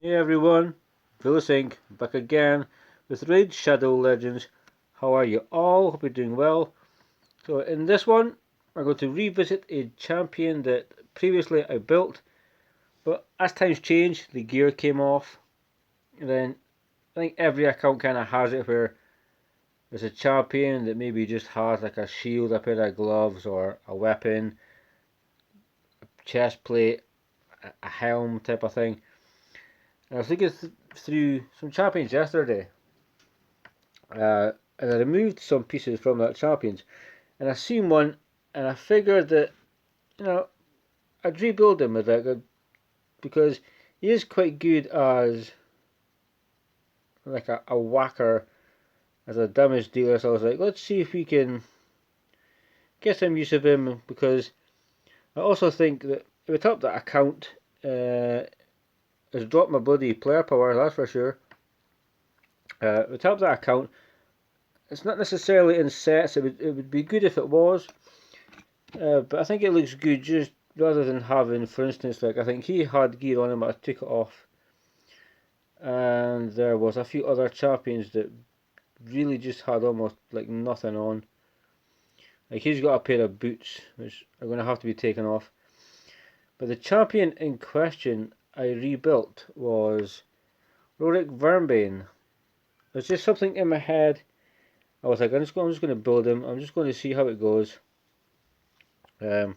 Hey everyone, Vilisink back again with Raid Shadow Legends. How are you all? Hope you're doing well. So in this one, we're going to revisit a champion that previously I built, but as times change, the gear came off. And then I think every account kind of has it where there's a champion that maybe just has like a shield, a pair of gloves, or a weapon, chest plate, a helm type of thing. And I was looking through some champions yesterday. And I removed some pieces from that champions, and I seen one, and I figured that you know I'd rebuild him with that because he is quite good as like a whacker, as a damage dealer. So I was like, let's see if we can get some use of him, because I also think that if we top that account, has dropped my bloody player power, that's for sure. If we top that account, it's not necessarily in sets. It would be good if it was. But I think it looks good just rather than having, for instance, like I think he had gear on him, but I took it off. And there was a few other champions that really just had almost like nothing on. Like he's got a pair of boots, which are going to have to be taken off. But the champion in question I rebuilt was Roric Wyrmbane. There's just something in my head. I was like, I'm just going to build him. I'm just going to see how it goes. And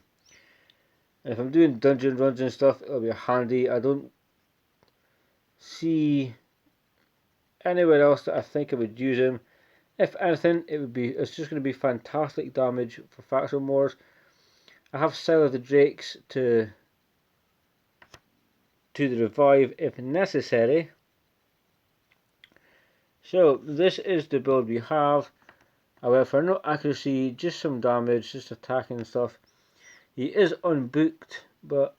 if I'm doing dungeon runs and stuff, it'll be handy. I don't see anywhere else that I think I would use him. If anything, it's just going to be fantastic damage for faction wars. I have Sile of the Drakes to the revive if necessary. So this is the build we have. However, no accuracy, just some damage, just attacking and stuff. He is unbooked, but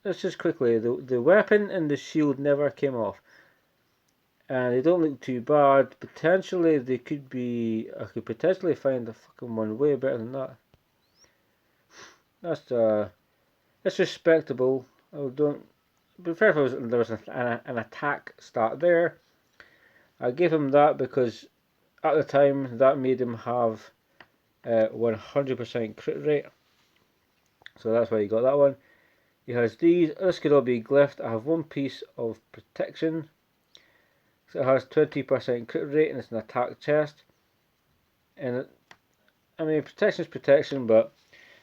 let's just quickly, the weapon and the shield never came off. And they don't look too bad. Potentially they could be, I could potentially find a fucking one way better than that. That's respectable. I don't, prefer if there was an attack start there. I gave him that because at the time that made him have 100% crit rate. So that's why he got that one. He has these. This could all be glyphed. I have one piece of protection. So it has 20% crit rate and it's an attack chest. And I mean, protection is protection, but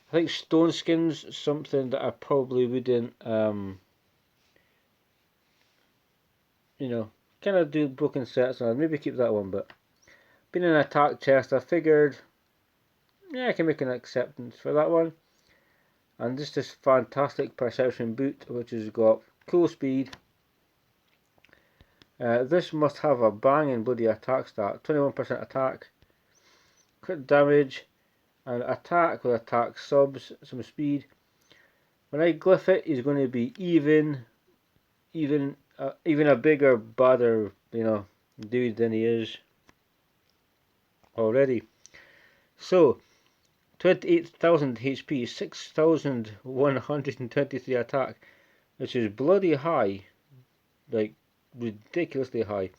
I think stone skin's something that I probably wouldn't, kind of do broken sets, and I'd maybe keep that one. But being an attack chest, I figured, yeah, I can make an acceptance for that one. And just this fantastic perception boot, which has got cool speed. This must have a banging bloody attack stat, 21% attack, crit damage, and attack with attack subs, some speed. When I glyph it, he's going to be even a bigger, badder, dude than he is already. So, 28,000 HP, 6,123 attack, which is bloody high, like ridiculously high.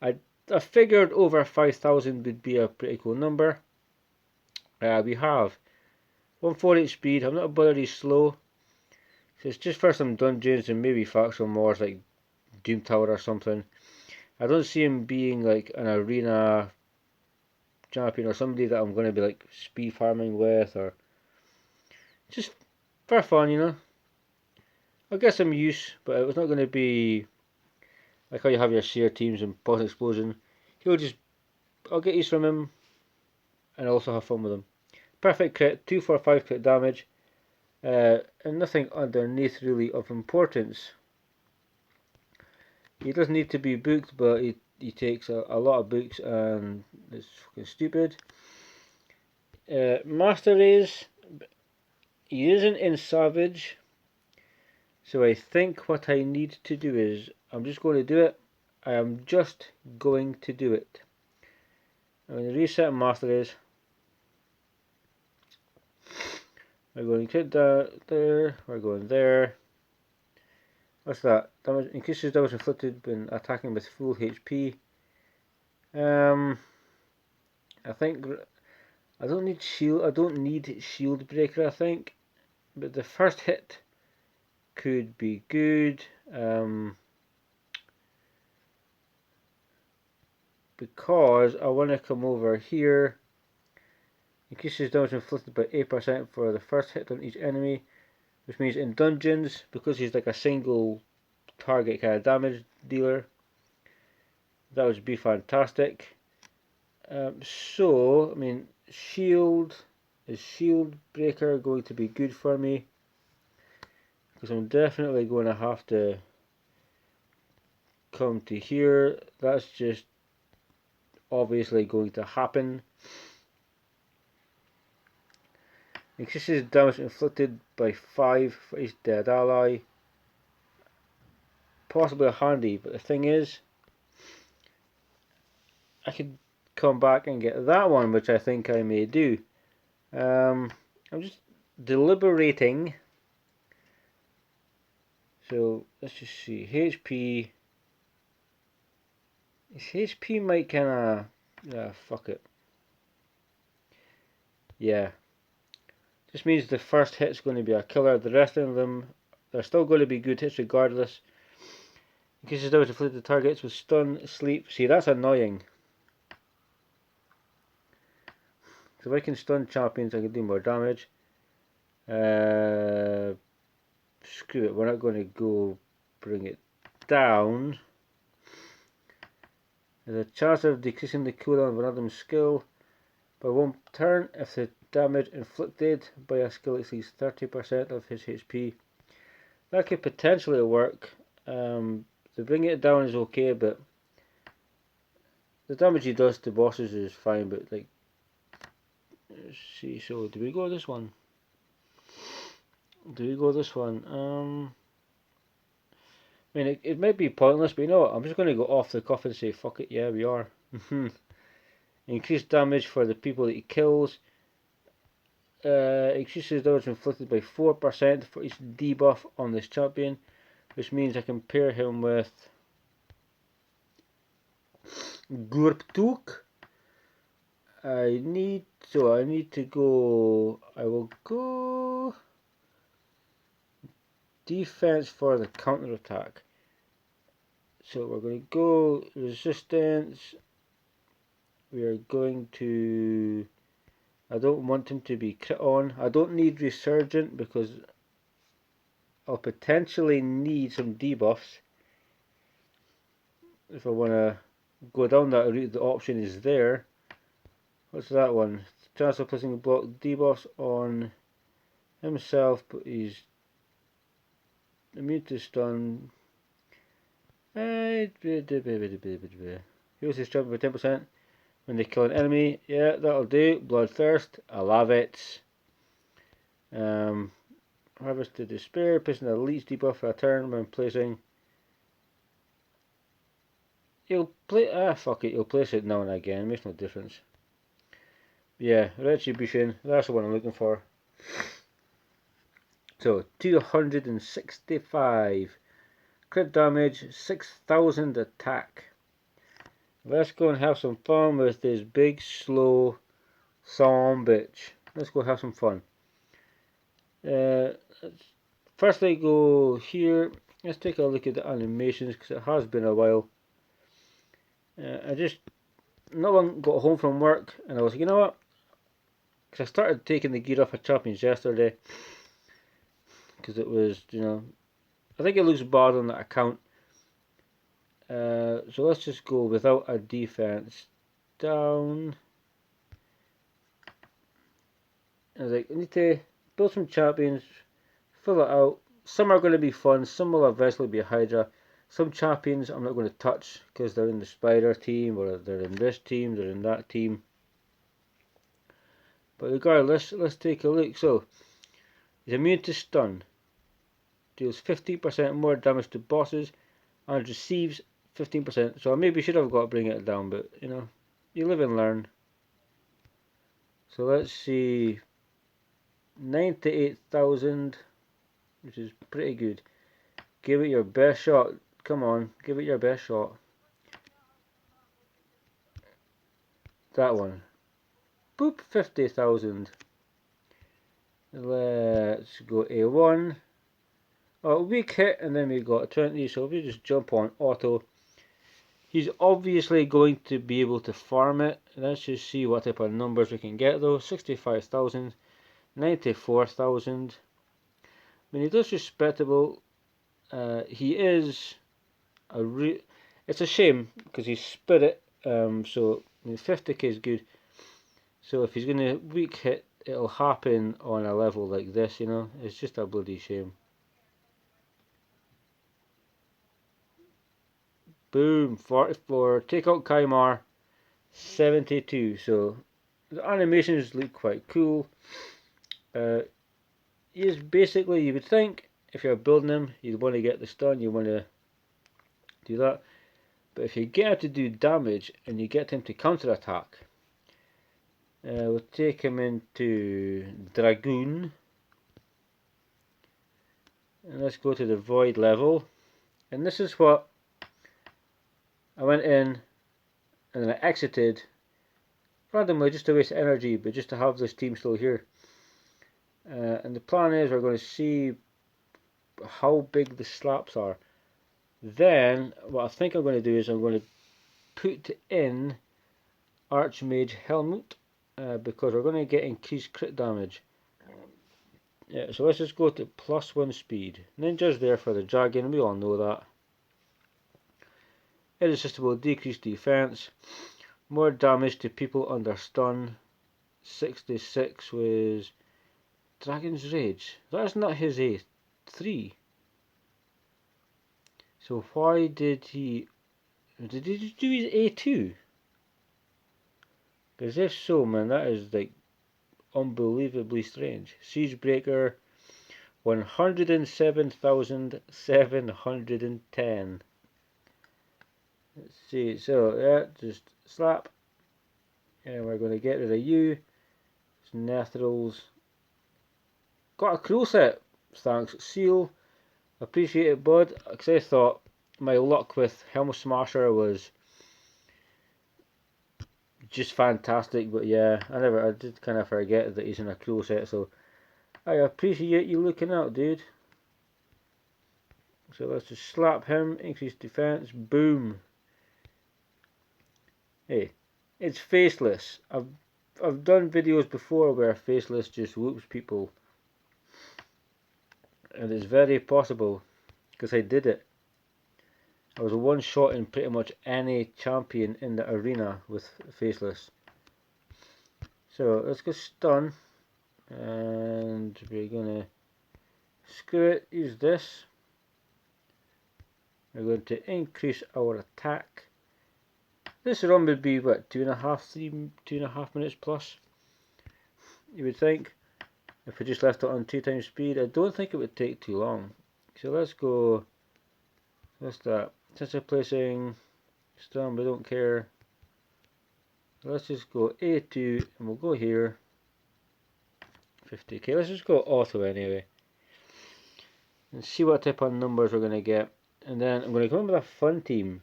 I figured over 5,000 would be a pretty cool number. We have 148 speed. I'm not bloody slow. So it's just for some dungeons and maybe faction wars like Doom Tower or something. I don't see him being like an arena champion or somebody that I'm going to be like speed farming with, or just for fun. I'll get some use, but it's not going to be like how you have your sheer teams and boss explosion. I'll get use from him and also have fun with him. Perfect crit, 245 crit damage, and nothing underneath really of importance. He doesn't need to be booked, but he takes a lot of books, and it's fucking stupid. Master Race, he isn't in Savage, so I think what I need to do is, I'm just going to do it. I am just going to do it. I'm going to reset Master Race. We're going to click that there, we're going there. What's that? Damage increases damage inflicted when attacking with full HP. I think I don't need shield. I don't need shield breaker. I think, but the first hit could be good. Because I want to come over here. Increases damage inflicted by 8% for the first hit on each enemy, which means in dungeons, because he's like a single target kind of damage dealer, that would be fantastic. So, I mean, is shield breaker going to be good for me? Because I'm definitely going to have to come to here. That's just obviously going to happen. Increases damage inflicted by 5 for each dead ally. Possibly handy, but the thing is, I could come back and get that one, which I think I may do. I'm just deliberating. So let's just see. HP. HP might kind of. Fuck it. Yeah. Just means the first hit's going to be a killer. The rest of them, they're still going to be good hits regardless. Increases damage inflicted to targets with stun, sleep. See, that's annoying. So if I can stun champions, I can do more damage. Screw it, we're not going to go bring it down. There's a chance of decreasing the cooldown of another skill by 1 turn if the damage inflicted by a skill exceeds 30% of his HP. That could potentially work. To bring it down is okay, but the damage he does to bosses is fine. But like, let's see. So do we go this one? Do we go this one? I mean, it might be pointless, but you know what? I'm just going to go off the cuff and say, fuck it, yeah, we are. Increased damage for the people that he kills. Increases damage inflicted by 4% for each debuff on this champion, which means I can pair him with Gurptuk. I need to go. I will go defense for the counter attack. So we're going to go resistance. We are going to. I don't want him to be crit on. I don't need resurgent because I'll potentially need some debuffs if I want to go down that route. The option is there. What's that one? Chance of placing block debuffs on himself, but he's immune to stun. Heals his champion by 10% when they kill an enemy. Yeah, that'll do. Bloodthirst. I love it. Harvest to Despair. Placing a leech debuff for a turn when placing. He'll play. Fuck it. He'll place it now and again. Makes no difference. Yeah, Retribution. That's the one I'm looking for. So 265 crit damage, 6,000 attack. Let's go and have some fun with this big, slow son bitch. Let's go have some fun. First I go here. Let's take a look at the animations because it has been a while. I just not long got home from work and I was like, you know what? Because I started taking the gear off of champions yesterday because it was, you know, I think it looks bad on that account. So let's just go without a defense down. I was like, I need to build some champions, fill it out. Some are going to be fun, some will eventually be a Hydra. Some champions I'm not going to touch because they're in the Spider team, or they're in this team, they're in that team. But regardless, let's take a look. So, he's immune to stun. Deals 15% more damage to bosses and receives 15%. So I maybe should have got to bring it down, but you know, you live and learn. So let's see, 98,000, which is pretty good. Give it your best shot. Come on, give it your best shot. That one. Boop, 50,000. Let's go A1. Oh, weak hit, and then we got 20, so if we just jump on auto, he's obviously going to be able to farm it. Let's just see what type of numbers we can get though. 65,000, 94,000. I mean, he does respectable. He is it's a shame because he's spirit. So I mean, 50k is good. So if he's gonna weak hit, it'll happen on a level like this. You know, it's just a bloody shame. Boom, 44. Take out Kaimar. 72. So the animations look quite cool. He's basically, you would think, if you're building him, you'd want to get the stun, you want to do that. But if you get him to do damage and you get him to counter attack, we'll take him into Dragoon. And let's go to the Void level. And this is what I went in and then I exited randomly just to waste energy, but just to have this team still here. And the plan is we're going to see how big the slaps are. Then what I think I'm going to do is I'm going to put in Archmage Helmut because we're going to get increased crit damage. Yeah, so let's just go to +1 speed. Ninja's there for the dragon, we all know that. Irresistible, decreased defense, more damage to people under stun. 66 was Dragon's Rage. That's not his A3. So why did he do his A2? Because if so, man, that is like unbelievably strange. Siegebreaker, 107,710. Let's see, so yeah, just slap. And we're going to get rid of you. It's Nethrils. Got a cool set, thanks. Seal, appreciate it, bud. Because I thought my luck with Helm Smasher was just fantastic, but yeah, I did kind of forget that he's in a cool set, so I appreciate you looking out, dude. So let's just slap him, increase defense, boom. Hey, it's faceless. I've done videos before where faceless just whoops people, and it's very possible because I did it. I was one shot in pretty much any champion in the arena with faceless. So let's go stun, and we're gonna screw it. Use this. We're going to increase our attack. This run would be what, 2.5 minutes plus, you would think, if we just left it on 2 times speed. I don't think it would take too long. So let's go. What's that? Since we're placing stun, we don't care. Let's just go A2 and we'll go here. 50k. Let's just go auto anyway. And see what type of numbers we're going to get. And then I'm going to come in with a fun team.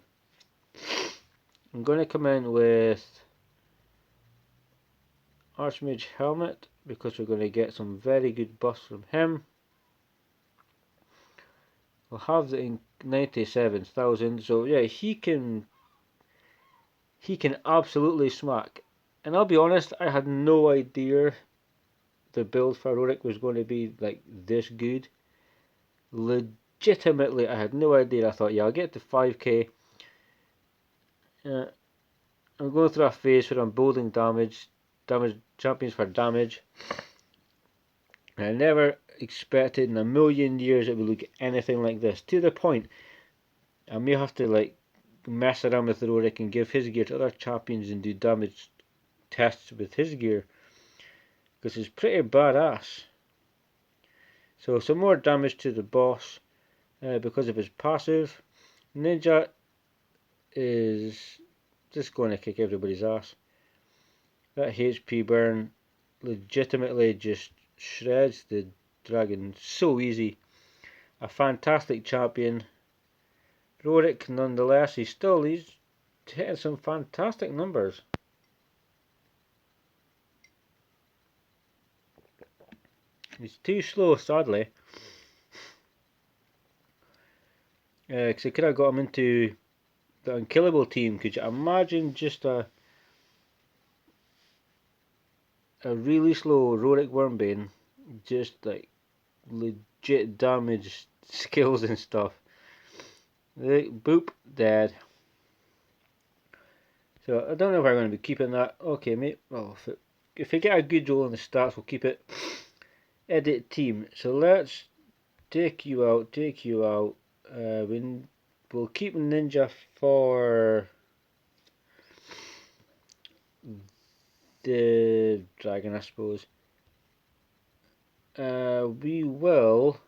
I'm going to come in with Archmage Helmet because we're going to get some very good buffs from him. We'll have the 97,000. So yeah, he can absolutely smack. And I'll be honest, I had no idea the build for Rorick was going to be like this good. Legitimately, I had no idea. I thought, yeah, I'll get to 5k. I'm going through a phase where I'm building damage champions for damage. And I never expected in a million years it would look anything like this. To the point, I may have to like mess around with Rorick and give his gear to other champions and do damage tests with his gear, because it's pretty badass. So some more damage to the boss because of his passive. Ninja is just going to kick everybody's ass. That HP burn legitimately just shreds the dragon so easy. a fantastic champion. Rorick, nonetheless, he's hitting some fantastic numbers. He's too slow, sadly. Because I could have got him into the unkillable team. Could you imagine just a really slow Roric Wyrmbane, just like legit damage skills and stuff? Boop, dead. So I don't know if I'm going to be keeping that. Okay, mate. Well, if we get a good roll in the stats, we'll keep it. Edit team. So let's take you out. We'll keep Ninja for the dragon, I suppose. We will.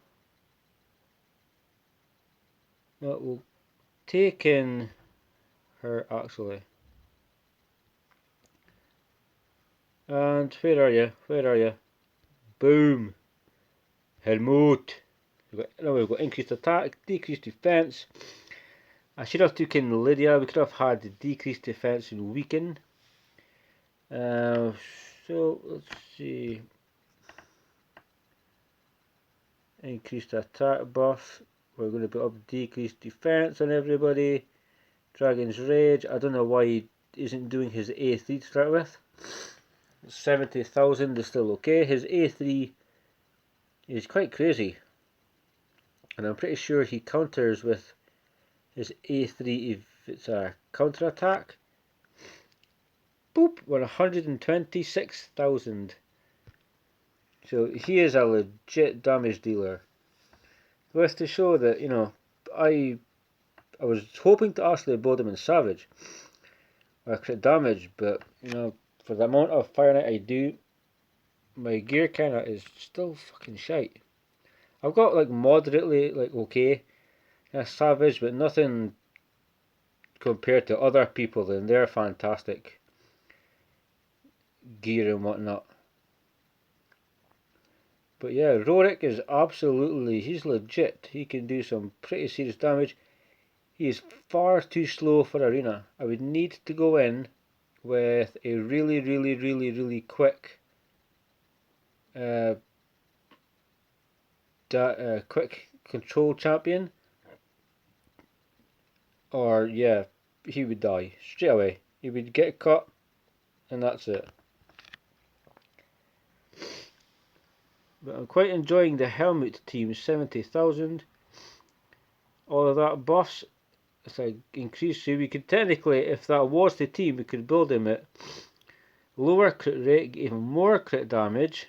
No, we'll take in her actually. And where are you? Where are you? Boom. Helmut. We've got increased attack, decreased defense. I should have taken Lydia. We could have had the decreased defense and weaken. So let's see. Increased attack buff. We're going to put up decreased defense on everybody. Dragon's Rage. I don't know why he isn't doing his A3 to start with. 70,000 is still okay. His A3 is quite crazy. And I'm pretty sure he counters with his A3 if it's a counter attack. Boop! 126,000. So he is a legit damage dealer. Goes to show that, you know, I was hoping to actually build him in Savage or crit damage, but you know, for the amount of Fire Knight I do, my gear kinda is still fucking shite. I've got like moderately like okay Savage, but nothing compared to other people, and they're fantastic gear and whatnot. But yeah, Rorick is absolutely, he's legit. He can do some pretty serious damage. He is far too slow for arena. I would need to go in with a really quick quick control champion, or yeah, he would die straight away. He would get cut and that's it. But I'm quite enjoying the Helmut team. 70,000. All of that buffs. It's like increased, so we could technically, if that was the team, we could build him at lower crit rate, even more crit damage,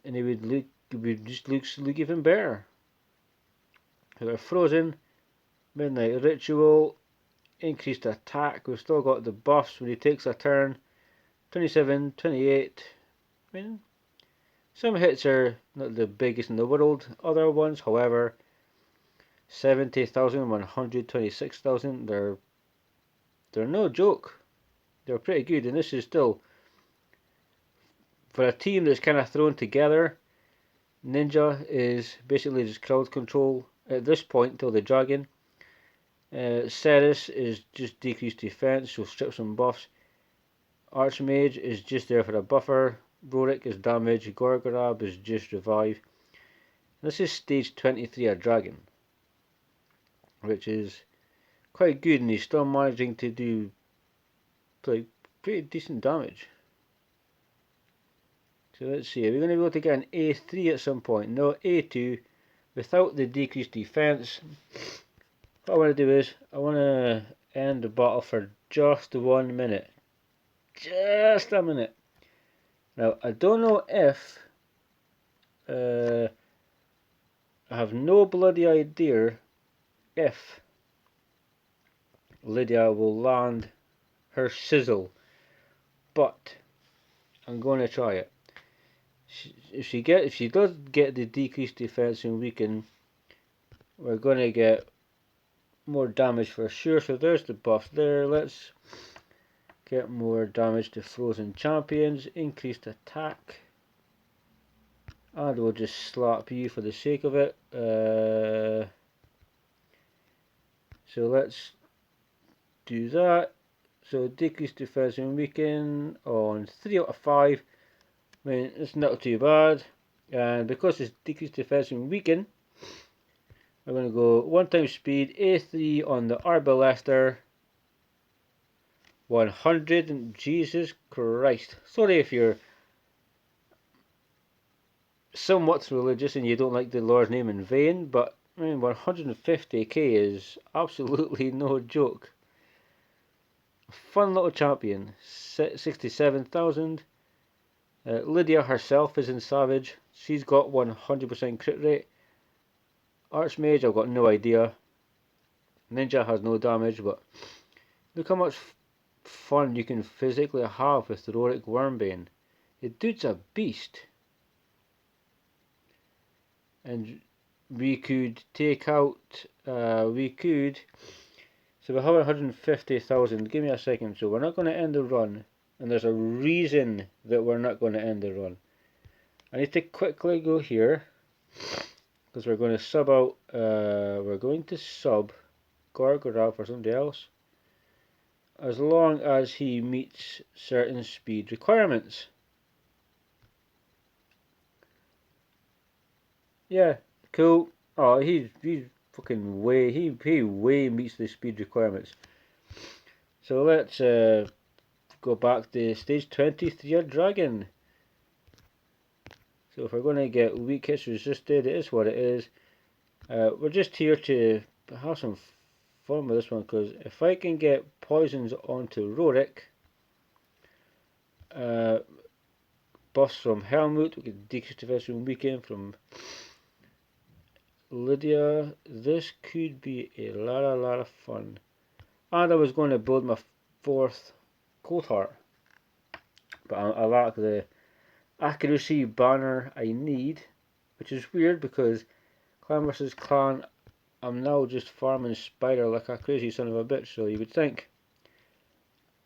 and he would just look even better. So we're frozen, midnight ritual, increased attack. We've still got the buffs when he takes a turn. 27, 28. I mean, some hits are not the biggest in the world. Other ones, however, 70,000, 126,000. They're no joke. They're pretty good, and this is still for a team that's kind of thrown together. Ninja is basically just crowd control at this point until the dragon. Ceres is just decreased defense, so strip some buffs. Archmage is just there for a buffer. Rorick is damage. Gorgorab is just revive. This is stage 23 a dragon, which is quite good, and he's still managing to do like pretty decent damage. So let's see, are we going to be able to get an A3 at some point? No, A2 without the decreased defense. What I want to do is I want to end the battle for just 1 minute. Just a minute. Now I don't know if I have no bloody idea if Lydia will land her sizzle, but I'm going to try it. If she does get the decreased defense and weaken, we're going to get more damage for sure. So there's the buff there. Let's get more damage to frozen champions. Increased attack. And we'll just slap you for the sake of it. So let's do that. So decrease defense and weaken on 3 out of 5. I mean, it's not too bad. And because it's decreased defense and weaken, we're going to go 1 times speed, A3 on the Arbalaster. 100, and Jesus Christ. Sorry if you're somewhat religious and you don't like the Lord's name in vain, but I mean 150k is absolutely no joke. Fun little champion. 67,000. Lydia herself is in Savage. She's got 100% crit rate. Archmage, I've got no idea. Ninja has no damage, but look how much fun you can physically have with the Roric Wyrmbane. The dude's a beast. And we could take out, so we have 150,000, give me a second, so we're not going to end the run, and there's a reason that we're not going to end the run. I need to quickly go here, because we're going to sub out, Gorgoroth for somebody else, as long as he meets certain speed requirements. Yeah, cool. Oh, he's fucking he way meets the speed requirements. So let's go back to stage 23 of Dragon. So if we're going to get weak hits resisted, it is what it is. We're just here to have some fun with this one, because if I can get poisons onto Rorick, buffs from Helmut, we can decrease defense from weaken from Lydia. This could be a lot of fun. And I was going to build my 4th Cold Heart, but I lack the accuracy banner I need, which is weird because clan versus clan, I'm now just farming spider like a crazy son of a bitch. So you would think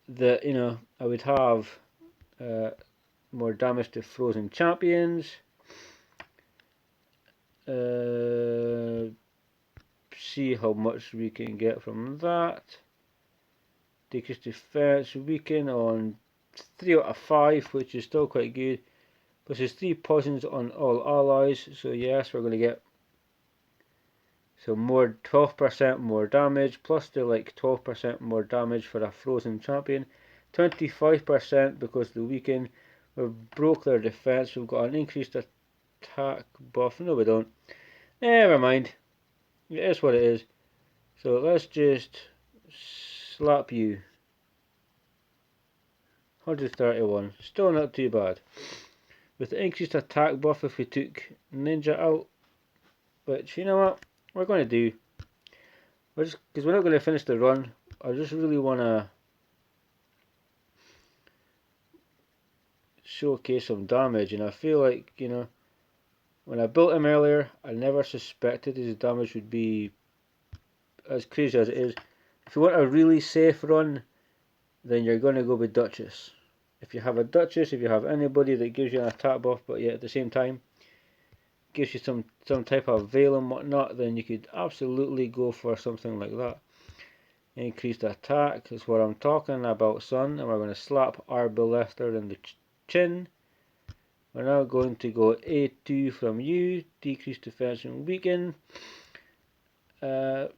that, you know, I would have more damage to frozen champions. See how much we can get from that. Decrease defense, weaken on 3 out of 5, which is still quite good. Plus there's 3 poisons on all allies, so yes, we're going to get some more, 12% more damage, plus the like 12% more damage for a frozen champion. 25% because the weaken, we broke their defense, we've got an increased attack buff. No, we don't. Never mind. It is what it is. So let's just slap you. 131. Still not too bad. With the increased attack buff if we took Ninja out. Which, you know what, we're going to do. Because we're not going to finish the run. I just really want to showcase some damage. And I feel like, you know, when I built him earlier, I never suspected his damage would be as crazy as it is. If you want a really safe run, then you're going to go with Duchess. If you have a Duchess, if you have anybody that gives you an attack buff, but yet at the same time gives you some type of veil and whatnot, then you could absolutely go for something like that. Increased attack is what I'm talking about, son. And we're going to slap our Ballester in the chin. We're now going to go A2 from you, decrease defense and weaken. I'll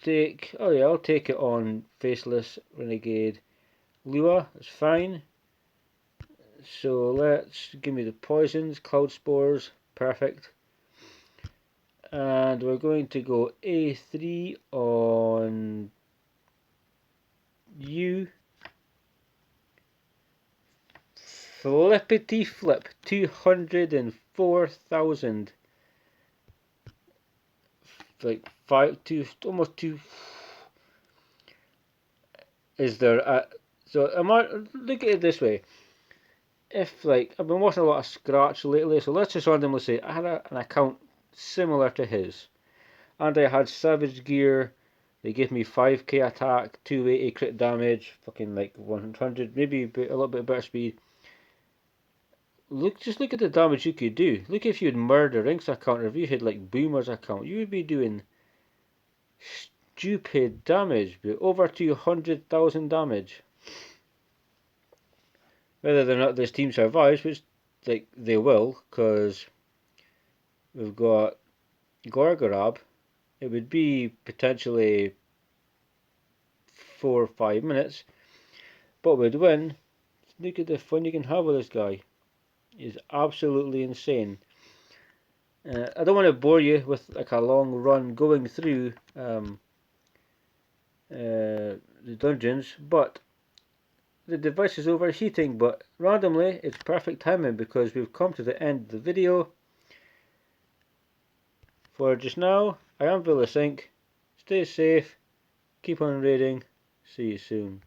take it on Faceless Renegade Lua, that's fine. So let's give me the poisons, Cloud Spores, perfect. And we're going to go A3 on you. Flippity flip, 204,000. Like almost 2. Is there a, so look at it this way. If like I've been watching a lot of Scratch lately, so let's just randomly say I had an account similar to his, and I had Savage Gear. They gave me 5k attack, 280 crit damage, fucking like 100, maybe a little bit better speed. just look at the damage you could do. Look if you'd murder Rink's account, or if you had like Boomer's account, you would be doing stupid damage, but over 200,000 damage. Whether or not this team survives, which like they will, because we've got Gorgorab, it would be potentially 4 or 5 minutes, but we'd win. Look at the fun you can have with this guy. He's absolutely insane. I don't want to bore you with like a long run going through the dungeons, but the device is overheating, but randomly it's perfect timing because we've come to the end of the video. For just now, I am Vilisink. Stay safe, keep on raiding, see you soon.